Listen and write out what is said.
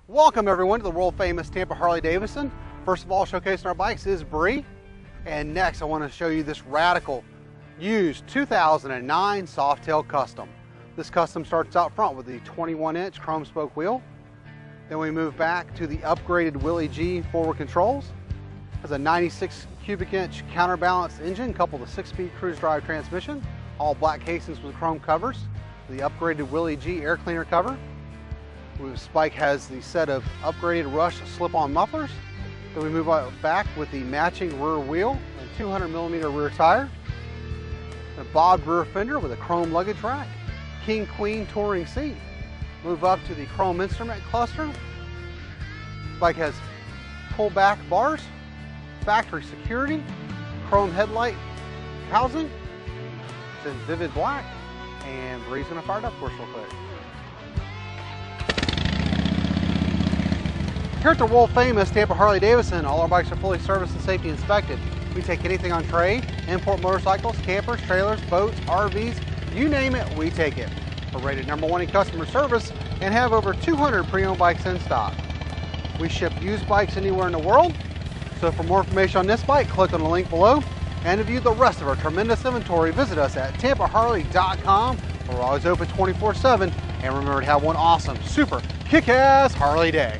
Welcome everyone to the world famous Tampa Harley-Davidson. First of all, showcasing our bikes is Bree. And next I want to show you this radical used 2009 Softail Custom. This Custom starts out front with the 21-inch chrome spoke wheel. Then we move back to the upgraded Willie G forward controls. Has a 96 cubic inch counterbalanced engine coupled with a 6-speed cruise drive transmission. All black casings with chrome covers. The upgraded Willie G air cleaner cover. This bike has the set of upgraded Rush slip-on mufflers. Then we move back with the matching rear wheel and 200mm rear tire. A bobbed rear fender with a chrome luggage rack. King Queen touring seat. Move up to the chrome instrument cluster. This bike has pull-back bars, factory security, chrome headlight housing. It's in vivid black. And Bree's gonna fire it up for us real quick. Here at the world famous Tampa Harley-Davidson, all our bikes are fully serviced and safety inspected. We take anything on trade, import motorcycles, campers, trailers, boats, RVs, you name it, we take it. We're rated #1 in customer service and have over 200 pre-owned bikes in stock. We ship used bikes anywhere in the world. So for more information on this bike, click on the link below. And to view the rest of our tremendous inventory, visit us at tampaharley.com. We're always open 24/7. And remember to have one awesome, super kick-ass Harley day.